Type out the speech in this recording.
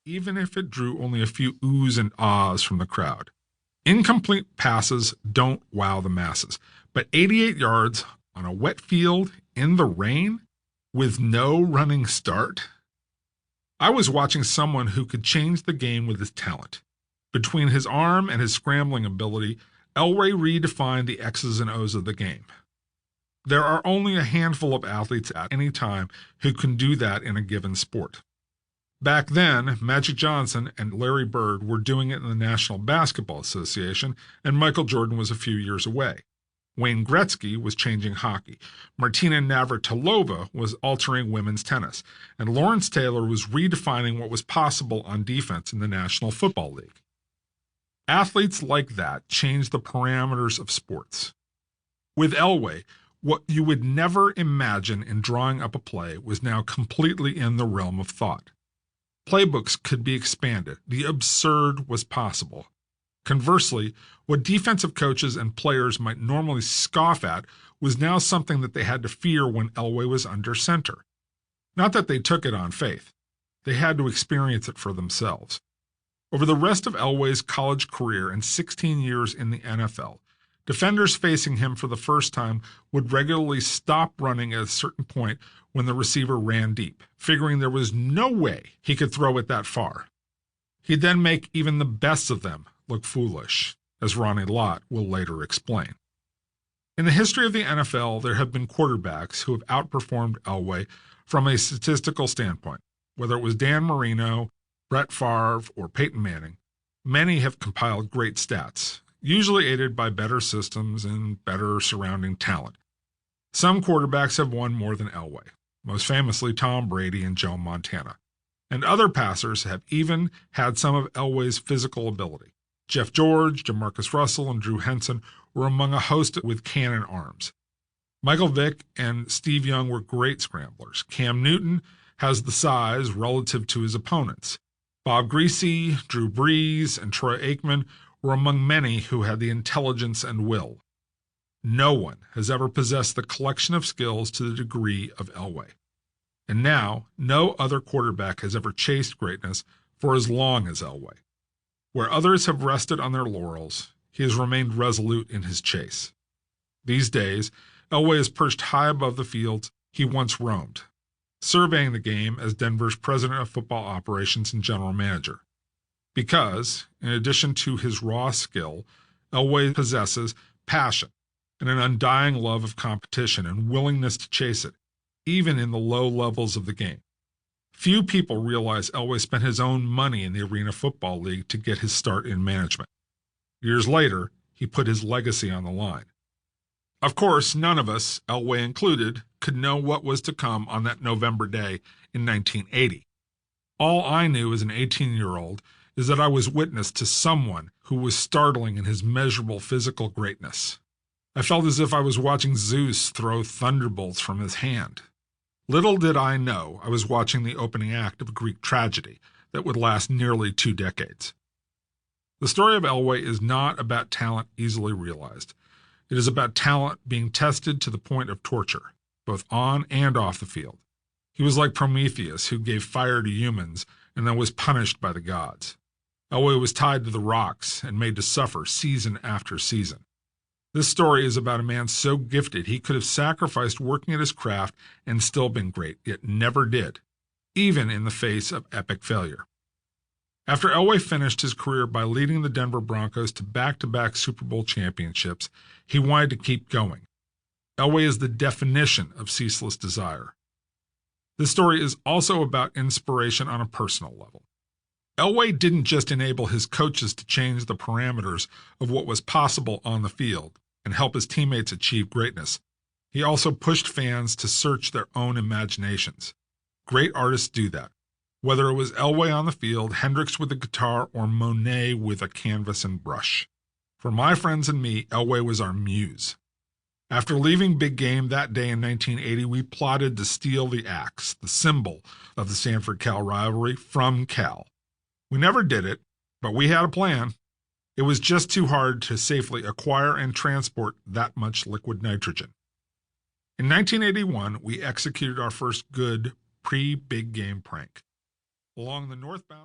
even if it drew only a few oohs and ahs from the crowd. Incomplete passes don't wow the masses, but 88 yards on a wet field in the rain with no running start? I was watching someone who could change the game with his talent. Between his arm and his scrambling ability, Elway redefined the X's and O's of the game. There are only a handful of athletes at any time who can do that in a given sport. Back then, Magic Johnson and Larry Bird were doing it in the National Basketball Association, and Michael Jordan was a few years away. Wayne Gretzky was changing hockey. Martina Navratilova was altering women's tennis, and Lawrence Taylor was redefining what was possible on defense in the National Football League. Athletes like that changed the parameters of sports. With Elway, what you would never imagine in drawing up a play was now completely in the realm of thought. Playbooks could be expanded. The absurd was possible. Conversely, what defensive coaches and players might normally scoff at was now something that they had to fear when Elway was under center. Not that they took it on faith. They had to experience it for themselves. Over the rest of Elway's college career and 16 years in the NFL, defenders facing him for the first time would regularly stop running at a certain point when the receiver ran deep, figuring there was no way he could throw it that far. He'd then make even the best of them look foolish, as Ronnie Lott will later explain. In the history of the NFL, there have been quarterbacks who have outperformed Elway from a statistical standpoint. Whether it was Dan Marino, Brett Favre, or Peyton Manning, many have compiled great stats, usually aided by better systems and better surrounding talent. Some quarterbacks have won more than Elway, most famously Tom Brady and Joe Montana. And other passers have even had some of Elway's physical ability. Jeff George, Jamarcus Russell, and Drew Henson were among a host with cannon arms. Michael Vick and Steve Young were great scramblers. Cam Newton has the size relative to his opponents. Bob Greasy, Drew Brees, and Troy Aikman were among many who had the intelligence and will. No one has ever possessed the collection of skills to the degree of Elway. And now, no other quarterback has ever chased greatness for as long as Elway. Where others have rested on their laurels, he has remained resolute in his chase. These days, Elway is perched high above the fields he once roamed, surveying the game as Denver's president of football operations and general manager. Because, in addition to his raw skill, Elway possesses passion and an undying love of competition and willingness to chase it, even in the low levels of the game. Few people realize Elway spent his own money in the Arena Football League to get his start in management. Years later, he put his legacy on the line. Of course, none of us, Elway included, could know what was to come on that November day in 1980. All I knew as an 18-year-old is that I was witness to someone who was startling in his measurable physical greatness. I felt as if I was watching Zeus throw thunderbolts from his hand. Little did I know I was watching the opening act of a Greek tragedy that would last nearly 2 decades. The story of Elway is not about talent easily realized. It is about talent being tested to the point of torture, both on and off the field. He was like Prometheus, who gave fire to humans and then was punished by the gods. Elway was tied to the rocks and made to suffer season after season. This story is about a man so gifted he could have sacrificed working at his craft and still been great, yet never did, even in the face of epic failure. After Elway finished his career by leading the Denver Broncos to back-to-back Super Bowl championships, he wanted to keep going. Elway is the definition of ceaseless desire. This story is also about inspiration on a personal level. Elway didn't just enable his coaches to change the parameters of what was possible on the field and help his teammates achieve greatness. He also pushed fans to search their own imaginations. Great artists do that. Whether it was Elway on the field, Hendrix with a guitar, or Monet with a canvas and brush. For my friends and me, Elway was our muse. After leaving Big Game that day in 1980, we plotted to steal the axe, the symbol of the Sanford-Cal rivalry, from Cal. We never did it, but we had a plan. It was just too hard to safely acquire and transport that much liquid nitrogen. In 1981, we executed our first good pre-Big Game prank. Along the northbound